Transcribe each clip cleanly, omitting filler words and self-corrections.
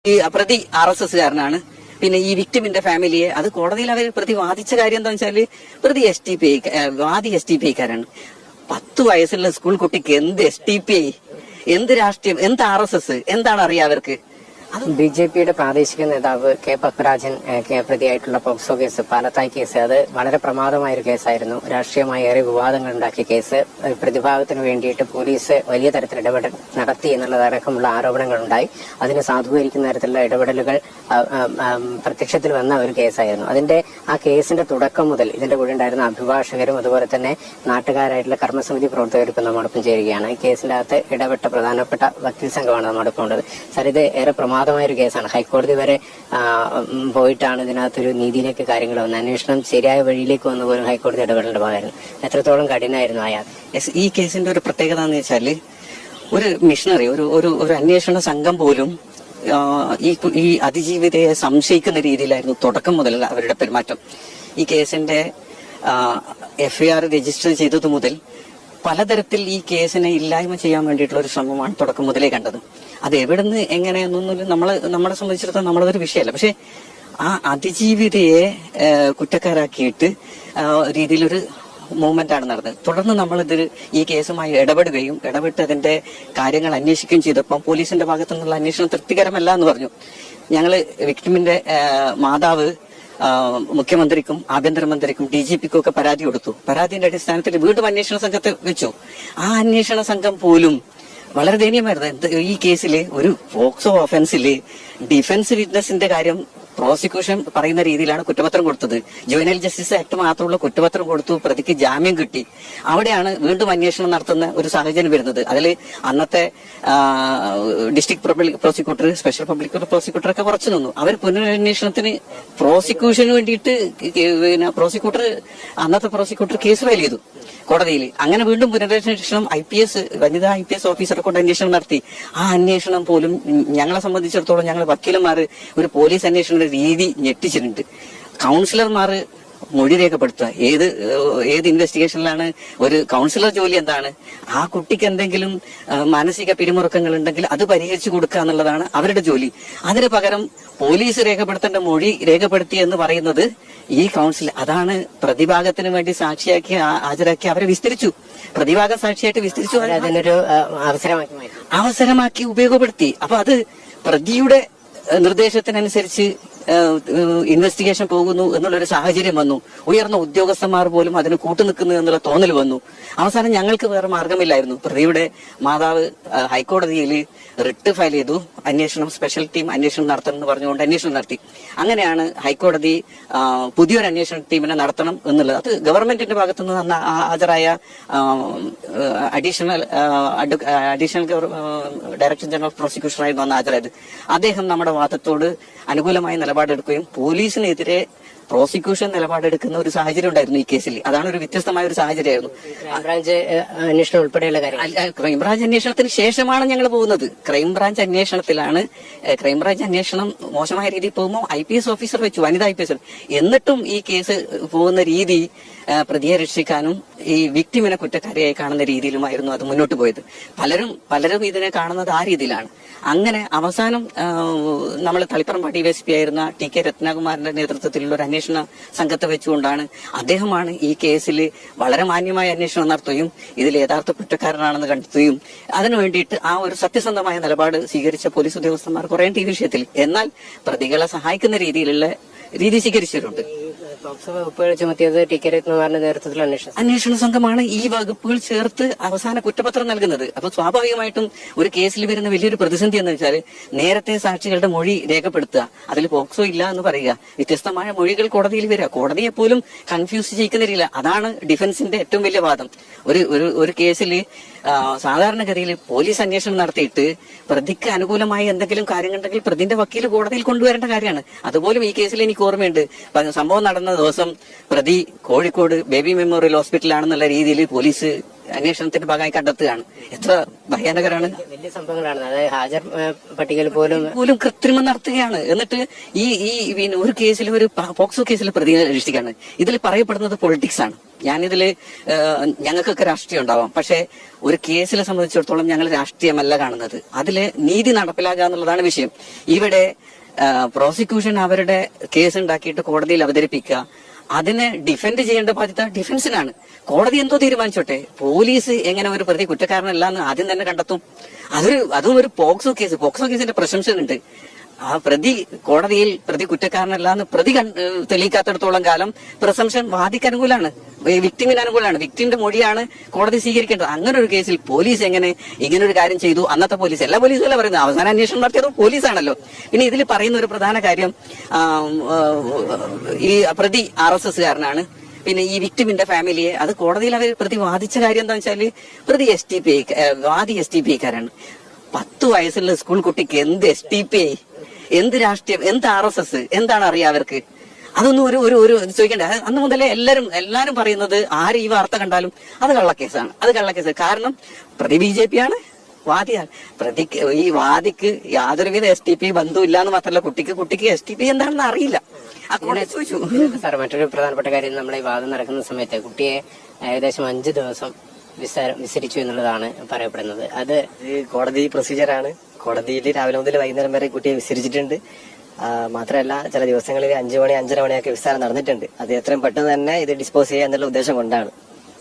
ഈ പ്രതി RSSകാരനാണ്. പിന്നെ ഈ വിക്ടിമിന്റെ ഫാമിലിയെ അത് കോടതിയിൽ അവർ പ്രതി വാദിച്ച കാര്യം എന്താ വെച്ചാല് പ്രതി വാദി STPIക്കാരാണ്. 10 വയസ്സുള്ള സ്കൂൾ കുട്ടിക്ക് എന്ത് STPI, എന്ത് രാഷ്ട്രീയം, എന്ത് RSS, എന്താണ് അറിയാം അവർക്ക്? BJPയുടെ പ്രാദേശിക നേതാവ് K. പത്മരാജൻ പ്രതിയായിട്ടുള്ള പോക്സോ കേസ്, പാലത്തായി കേസ്, അത് വളരെ പ്രമാദമായൊരു കേസായിരുന്നു. രാഷ്ട്രീയമായി ഏറെ വിവാദങ്ങൾ ഉണ്ടാക്കിയ കേസ്. പ്രതിഭാഗത്തിന് വേണ്ടിയിട്ട് പോലീസ് വലിയ തരത്തിൽ ഇടപെടൽ നടത്തി എന്നുള്ളതടക്കമുള്ള ആരോപണങ്ങൾ ഉണ്ടായി. അതിനെ സാധൂകരിക്കുന്ന തരത്തിലുള്ള ഇടപെടലുകൾ പ്രത്യക്ഷത്തിൽ വന്ന ഒരു കേസായിരുന്നു. ആ കേസിന്റെ തുടക്കം മുതൽ ഇതിന്റെ കൂടെ ഉണ്ടായിരുന്ന അഭിഭാഷകരും അതുപോലെ തന്നെ നാട്ടുകാരായിട്ടുള്ള കർമ്മസമിതി പ്രവർത്തകരും ഇപ്പം നമ്മോടൊപ്പം ചേരുകയാണ്. ഈ കേസിന്റെ അകത്ത് ഇടപെട്ട പ്രധാനപ്പെട്ട വക്കീൽ സംഘമാണ് നമ്മോടൊപ്പം ഉള്ളത്. സാർ, ഇത് ഏറെ പ്രമാദമായൊരു കേസാണ്. ഹൈക്കോടതി വരെ പോയിട്ടാണ് ഇതിനകത്തൊരു നീതിയിലേക്ക് കാര്യങ്ങൾ വന്നത്. അന്വേഷണം ശരിയായ വഴിയിലേക്ക് വന്ന പോലും ഹൈക്കോടതി ഇടപെടേണ്ട ഭാഗമായിരുന്നു. എത്രത്തോളം കഠിനമായിരുന്നു ആ യാത്ര? ഈ കേസിന്റെ ഒരു പ്രത്യേകത എന്ന് വെച്ചാല് ഒരു മിഷണറി, ഒരു അന്വേഷണ സംഘം പോലും ഈ അതിജീവിതയെ സംശയിക്കുന്ന രീതിയിലായിരുന്നു തുടക്കം മുതൽ അവരുടെ പെരുമാറ്റം. ഈ കേസിന്റെ FIR രജിസ്റ്റർ ചെയ്തത് മുതൽ പലതരത്തിൽ ഈ കേസിനെ ഇല്ലായ്മ ചെയ്യാൻ വേണ്ടിയിട്ടുള്ള ഒരു ശ്രമമാണ് തുടക്കം മുതലേ കണ്ടത്. അത് എവിടുന്ന് എങ്ങനെയെന്നൊന്നും നമ്മളെ സംബന്ധിച്ചിടത്തോളം നമ്മളതൊരു വിഷയമല്ല. പക്ഷെ ആ അതിജീവിതയെ കുറ്റക്കാരാക്കിയിട്ട് രീതിയിലൊരു മൂവ്മെന്റ് ആണ് നടന്നത്. തുടർന്ന് ഈ കേസുമായി ഇടപെട്ട് അതിന്റെ കാര്യങ്ങൾ അന്വേഷിക്കുകയും ചെയ്തപ്പോൾ പോലീസിന്റെ ഭാഗത്തു നിന്നുള്ള അന്വേഷണം തൃപ്തികരമല്ല എന്ന് പറഞ്ഞു. ഞങ്ങള് വിക്ടിമിന്റെ മാതാവ് മുഖ്യമന്ത്രിക്കും ആഭ്യന്തരമന്ത്രിക്കും DGPക്കും ഒക്കെ പരാതി കൊടുത്തു. പരാതിന്റെ അടിസ്ഥാനത്തിൽ വീണ്ടും അന്വേഷണ സംഘത്തെ വെച്ചു. ആ അന്വേഷണ സംഘം പോലും വളരെ ദയനീയമായിരുന്നു. ഈ കേസില് ഒരു പോക്സോ ഒഫൻസില് ഡിഫൻസ് വിറ്റ്നസിന്റെ കാര്യം പ്രോസിക്യൂഷൻ പറയുന്ന രീതിയിലാണ് കുറ്റപത്രം കൊടുത്തത്. ജുവനൈൽ ജസ്റ്റിസ് ആക്ട് മാത്രമുള്ള കുറ്റപത്രം കൊടുത്തു, പ്രതിക്ക് ജാമ്യം കിട്ടി. അവിടെയാണ് വീണ്ടും അന്വേഷണം നടത്തുന്ന ഒരു സാഹചര്യം വരുന്നത്. അതിൽ അന്നത്തെ district public prosecutor, special public prosecutor ഒക്കെ കുറച്ചു നിന്നു. അവർ പുനരന്വേഷണത്തിന് പ്രോസിക്യൂഷന് വേണ്ടിയിട്ട് അന്നത്തെ പ്രോസിക്യൂട്ടർ കേസ് ഫയൽ ചെയ്തു കോടതിയിൽ. അങ്ങനെ വീണ്ടും പുനരന്വേഷണം വനിതാ IPS ഓഫീസറെ കൊണ്ട് അന്വേഷണം നടത്തി. ആ അന്വേഷണം പോലും ഞങ്ങളെ സംബന്ധിച്ചിടത്തോളം, ഞങ്ങൾ വക്കീലന്മാർ ഒരു പോലീസ് അന്വേഷണ രീതി ഞെട്ടിച്ചിട്ടുണ്ട്. കൗൺസിലർമാർ മൊഴി രേഖപ്പെടുത്തുക. ഏത് ഇൻവെസ്റ്റിഗേഷനിലാണ് ഒരു കൗൺസിലർ ജോലി എന്താണ്? ആ കുട്ടിക്ക് എന്തെങ്കിലും മാനസിക പിരിമുറുക്കങ്ങൾ ഉണ്ടെങ്കിൽ അത് പരിഹരിച്ചു കൊടുക്കുക എന്നുള്ളതാണ് അവരുടെ ജോലി. അതിന് പകരം പോലീസ് രേഖപ്പെടുത്തേണ്ട മൊഴി രേഖപ്പെടുത്തി എന്ന് പറയുന്നത് ഈ കൗൺസിൽ. അതാണ് പ്രതിഭാഗത്തിന് വേണ്ടി സാക്ഷിയാക്കി ഹാജരാക്കി അവരെ വിസ്തരിച്ചു. പ്രതിഭാഗം സാക്ഷിയായിട്ട് വിസ്തരിച്ചു. അതിനൊരു അവസരമാക്കി ഉപയോഗപ്പെടുത്തി. അപ്പൊ അത് പ്രതിയുടെ നിർദ്ദേശത്തിനനുസരിച്ച് ഇൻവെസ്റ്റിഗേഷൻ പോകുന്നു എന്നുള്ളൊരു സാഹചര്യം വന്നു. ഉയർന്ന ഉദ്യോഗസ്ഥന്മാർ പോലും അതിന് കൂട്ടുനിൽക്കുന്നു എന്നുള്ള തോന്നൽ വന്നു. അവസാനം ഞങ്ങൾക്ക് വേറെ മാർഗമില്ലായിരുന്നു. പ്രതിയുടെ മാതാവ് ഹൈക്കോടതിയിൽ റിട്ട് ഫയൽ ചെയ്തു. സ്പെഷ്യൽ ടീം അന്വേഷണം നടത്തണം എന്ന് പറഞ്ഞുകൊണ്ട് അന്വേഷണം നടത്തി. അങ്ങനെയാണ് ഹൈക്കോടതി പുതിയൊരു അന്വേഷണ ടീമിനെ നടത്തണം എന്നുള്ളത്. അത് ഗവൺമെന്റിന്റെ ഭാഗത്തുനിന്ന് ഹാജരായ additional director general of prosecution ആയിരുന്നു അന്ന് ഹാജരായത്. അദ്ദേഹം നമ്മുടെ വാദത്തോട് അനുകൂലമായ നിലപാടെടുക്കുകയും പോലീസിനെതിരെ പ്രോസിക്യൂഷൻ നിലപാടെടുക്കുന്ന ഒരു സാഹചര്യം ഉണ്ടായിരുന്നു ഈ കേസിൽ. അതാണ് ഒരു വ്യത്യസ്തമായ ഒരു സാഹചര്യമായിരുന്നു. ക്രൈംബ്രാഞ്ച് അന്വേഷണം ഉൾപ്പെടെയുള്ള കാര്യം. ക്രൈംബ്രാഞ്ച് അന്വേഷണത്തിന് ശേഷമാണ് ഞങ്ങൾ പോകുന്നത്. ക്രൈംബ്രാഞ്ച് അന്വേഷണം മോശമായ രീതിയിൽ പോകുമ്പോൾ IPS ഓഫീസർ വെച്ചു, വനിതാ IPS. എന്നിട്ടും ഈ കേസ് പോകുന്ന രീതി പ്രതിയെ രക്ഷിക്കാനും ഈ വിക്ടിമിനെ കുറ്റക്കാരിയായി കാണുന്ന രീതിയിലുമായിരുന്നു അത് മുന്നോട്ട് പോയത്. പലരും ഇതിനെ കാണുന്നത് ആ രീതിയിലാണ്. അങ്ങനെ അവസാനം നമ്മൾ തളിപ്പറമ്പ് DYSP ആയിരുന്ന TK രത്നകുമാറിന്റെ നേതൃത്വത്തിലുള്ള ഒരു അന്വേഷണ സംഘത്തെ വെച്ചുകൊണ്ടാണ് അദ്ദേഹമാണ് ഈ കേസിൽ വളരെ മാന്യമായ അന്വേഷണം നടത്തുകയും ഇതിൽ യഥാർത്ഥ കുറ്റക്കാരനാണെന്ന് കണ്ടെത്തുകയും അതിനു വേണ്ടിയിട്ട് ആ ഒരു സത്യസന്ധമായ നിലപാട് സ്വീകരിച്ച പോലീസ് ഉദ്യോഗസ്ഥന്മാർ കുറേ ഈ വിഷയത്തിൽ. എന്നാൽ പ്രതികളെ സഹായിക്കുന്ന രീതി സ്വീകരിച്ചിട്ടുണ്ട്. വകുപ്പുകൾ ചുമത്തിയത് TK രത്നകുമാറിന്റെ നേതൃത്വത്തിലുള്ള അന്വേഷണ സംഘമാണ് ഈ വകുപ്പുകൾ ചേർത്ത് അവസാന കുറ്റപത്രം നൽകുന്നത്. അപ്പൊ സ്വാഭാവികമായിട്ടും ഒരു കേസിൽ വരുന്ന വലിയൊരു പ്രതിസന്ധി എന്ന് വെച്ചാൽ നേരത്തെ സാക്ഷികളുടെ മൊഴി രേഖപ്പെടുത്തുക, അതിൽ പോക്സോ ഇല്ല എന്ന് പറയുക, വ്യത്യസ്തമായ മൊഴികൾ കോടതിയിൽ വരിക, കോടതിയെ പോലും കൺഫ്യൂസ് ചെയ്യിക്കുന്നില്ല. അതാണ് ഡിഫൻസിന്റെ ഏറ്റവും വലിയ വാദം. ഒരു കേസിൽ സാധാരണഗതിയിൽ പോലീസ് അന്വേഷണം നടത്തിയിട്ട് പ്രതിക്ക് അനുകൂലമായി എന്തെങ്കിലും കാര്യങ്ങളുണ്ടെങ്കിൽ പ്രതിന്റെ വക്കീൽ കോടതിയിൽ കൊണ്ടുവരേണ്ട കാര്യമാണ്. അതുപോലും ഈ കേസിൽ എനിക്ക് ഓർമ്മയുണ്ട്. സംഭവം നടന്ന ദിവസം പ്രതി കോഴിക്കോട് ബേബി മെമ്മോറിയൽ ഹോസ്പിറ്റലാണെന്നുള്ള രീതിയിൽ പോലീസ് അന്വേഷണത്തിന്റെ ഭാഗമായി കണ്ടെത്തുകയാണ്. എത്ര ഭയാനകരാണ്. വലിയ സംഭവങ്ങളാണ്. അതായത് ഹാജർ പട്ടികയിൽ പോലും കൃത്രിമം നടത്തുകയാണ്. എന്നിട്ട് ഈ പിന്നെ ഒരു കേസിൽ, ഒരു പോക്സോ കേസിൽ പ്രതിയെ രക്ഷിക്കുകയാണ്. ഇതിൽ പറയപ്പെടുന്നത് പൊളിറ്റിക്സ് ആണ്. ഞാനിതില് ഞങ്ങൾക്കൊക്കെ രാഷ്ട്രീയം ഉണ്ടാവാം, പക്ഷെ ഒരു കേസിനെ സംബന്ധിച്ചിടത്തോളം ഞങ്ങൾ രാഷ്ട്രീയമല്ല കാണുന്നത്. അതില് നീതി നടപ്പിലാക്കുക എന്നുള്ളതാണ് വിഷയം. ഇവിടെ പ്രോസിക്യൂഷൻ അവരുടെ കേസ് ഉണ്ടാക്കിയിട്ട് കോടതിയിൽ അവതരിപ്പിക്കുക, അതിനെ ഡിഫെൻഡ് ചെയ്യേണ്ട ബാധ്യത ഡിഫൻസിനാണ്. കോടതി എന്തോ തീരുമാനിച്ചോട്ടെ, പോലീസ് എങ്ങനെ ഒരു പ്രതി കുറ്റക്കാരനല്ല എന്ന് ആദ്യം തന്നെ കണ്ടെത്തും? അതും ഒരു പോക്സോ കേസിന്റെ പ്രശംസയുണ്ട്. ആ പ്രതി കോടതിയിൽ പ്രതി കുറ്റക്കാരനല്ല എന്ന് പ്രതി തെളിയിക്കാത്തിടത്തോളം കാലം പ്രസംഷൻ വാദിക്ക് അനുകൂലമാണ്, വിക്ടിമിന് അനുകൂലമാണ്. വിക്ടിമിന്റെ മൊഴിയാണ് കോടതി സ്വീകരിക്കേണ്ടത്. അങ്ങനെ ഒരു കേസിൽ പോലീസ് എങ്ങനെ ഇങ്ങനെ ഒരു കാര്യം ചെയ്തു? അന്നത്തെ പോലീസ്, എല്ലാ പോലീസും അല്ല പറയുന്നത്, അവസാന അന്വേഷണം നടത്തിയത് പോലീസാണല്ലോ. പിന്നെ ഇതിൽ പറയുന്ന ഒരു പ്രധാന കാര്യം, ഈ പ്രതി RSS കാരനാണ്. പിന്നെ ഈ വിക്ടിമിന്റെ ഫാമിലിയെ, അത് കോടതിയിൽ അവർ പ്രതി വാദിച്ച കാര്യം എന്താ വെച്ചാല് പ്രതി വാദി STPI-കാരാണ്. 10 വയസ്സുള്ള സ്കൂൾ കുട്ടിക്ക് എന്ത് STPI, എന്ത് രാഷ്ട്രീയം, എന്ത് RSS, എന്താണ് അറിയാം അവർക്ക്? അതൊന്നും ഒരു ചോദിക്കണ്ടേ? അന്ന് മുതലേ എല്ലാരും പറയുന്നത്, ആര് ഈ വാർത്ത കണ്ടാലും അത് കള്ളക്കേസാണ്. കാരണം പ്രതി BJP ആണ്, വാദിയാണ്. ഈ വാദിക്ക് യാതൊരുവിധ STPI ബന്ധമില്ല എന്ന് മാത്രമല്ല, കുട്ടിക്ക് STPI എന്താണെന്ന് അറിയില്ല. ചോദിച്ചു. സാർ, മറ്റൊരു പ്രധാനപ്പെട്ട കാര്യം, നമ്മളെ ഈ വാദം നടക്കുന്ന സമയത്ത് കുട്ടിയെ ഏകദേശം 5 ദിവസം വിസരിച്ചു എന്നുള്ളതാണ് പറയപ്പെടുന്നത്. അത് കോടതി പ്രൊസീജിയറാണ്. കോടതിയിൽ രാവിലെ മുതൽ വൈകുന്നേരം വരെ കുട്ടിയെ വിസരിച്ചിട്ടുണ്ട്. മാത്രമല്ല, ചില ദിവസങ്ങളിൽ 5 മണി 5:30 മണിയൊക്കെ വിസ്താരം നടന്നിട്ടുണ്ട്. അത് എത്രയും പെട്ടെന്ന് തന്നെ ഇത് ഡിസ്പോസ് ചെയ്യുക എന്നുള്ള ഉദ്ദേശം കൊണ്ടാണ്.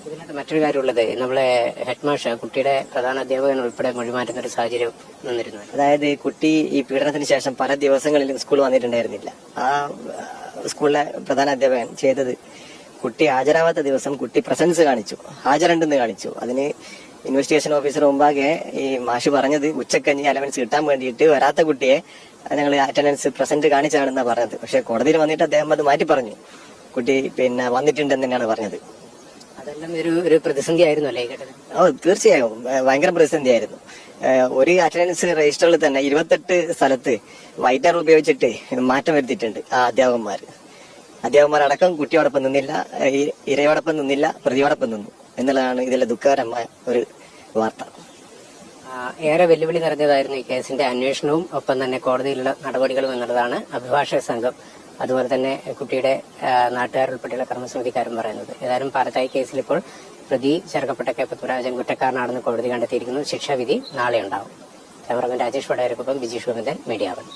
ഇതിനകത്ത് മറ്റൊരു കാര്യമുള്ളത്, നമ്മളെ ഹെഡ്മാഷ് കുട്ടിയുടെ പ്രധാന അധ്യാപകൻ ഉൾപ്പെടെ മൊഴിമാറ്റുന്ന ഒരു സാഹചര്യം നിന്നിരുന്നു. അതായത് കുട്ടി ഈ പീഡനത്തിന് ശേഷം പല ദിവസങ്ങളിലും സ്കൂൾ വന്നിട്ടുണ്ടായിരുന്നില്ല. ആ സ്കൂളിലെ പ്രധാന അധ്യാപകൻ ചെയ്തത്, കുട്ടി ഹാജരാവാത്ത ദിവസം കുട്ടി പ്രസൻസ് കാണിച്ചു, ഹാജരുണ്ടെന്ന് കാണിച്ചു. അതിന് ഇൻവെസ്റ്റിഗേഷൻ ഓഫീസർ മുമ്പാകെ ഈ മാഷ് പറഞ്ഞത് ഉച്ചക്കഞ്ഞി അലവൻസ് കിട്ടാൻ വേണ്ടിയിട്ട് വരാത്ത കുട്ടിയെ ഞങ്ങൾ അറ്റൻഡൻസ് പ്രസന്റ് കാണിച്ചാണെന്നാ പറഞ്ഞത്. പക്ഷെ കോടതിയിൽ വന്നിട്ട് അദ്ദേഹം അത് മാറ്റി പറഞ്ഞു. കുട്ടി വന്നിട്ടുണ്ടെന്ന് തന്നെയാണ് പറഞ്ഞത്. അതെല്ലാം ഒരു പ്രതിസന്ധി ആയിരുന്നു അല്ലേ? തീർച്ചയായും ഭയങ്കര പ്രതിസന്ധിയായിരുന്നു. ഒരു അറ്റൻഡൻസ് രജിസ്റ്ററിൽ തന്നെ 28 സ്ഥലത്ത് വൈറ്റ് ആർ ഉപയോഗിച്ചിട്ട് മാറ്റം വരുത്തിയിട്ടുണ്ട് ആ അധ്യാപകന്മാരടക്കം. കുട്ടിയോടൊപ്പം നിന്നില്ല, ഇരയോടൊപ്പം നിന്നില്ല, പ്രതിയോടൊപ്പം നിന്നു എന്നുള്ളതാണ് ഇതിലെ ദുഃഖകരമായ ഒരു വാർത്ത. ഏറെ വെല്ലുവിളി നിറഞ്ഞതായിരുന്നു ഈ കേസിന്റെ അന്വേഷണവും ഒപ്പം തന്നെ കോടതിയിലുള്ള നടപടികളും എന്നുള്ളതാണ് അഭിഭാഷക സംഘം, അതുപോലെ തന്നെ കുട്ടിയുടെ നാട്ടുകാരുൾപ്പെടെയുള്ള കർമ്മസമിതിക്കാരും പറയുന്നത്. ഏതായാലും പാലത്തായി കേസിൽ ഇപ്പോൾ പ്രതി ചേർക്കപ്പെട്ട കെ പത്മരാജൻ കുറ്റക്കാരനാണെന്ന് കോടതി കണ്ടെത്തിയിരിക്കുന്നു. ശിക്ഷാവിധി നാളെ ഉണ്ടാവും. ക്യാമറമാൻ രാജേഷ് വടകരക്കൊപ്പം ബിജീഷ് ഗോവിന്ദൻ, മീഡിയ 1.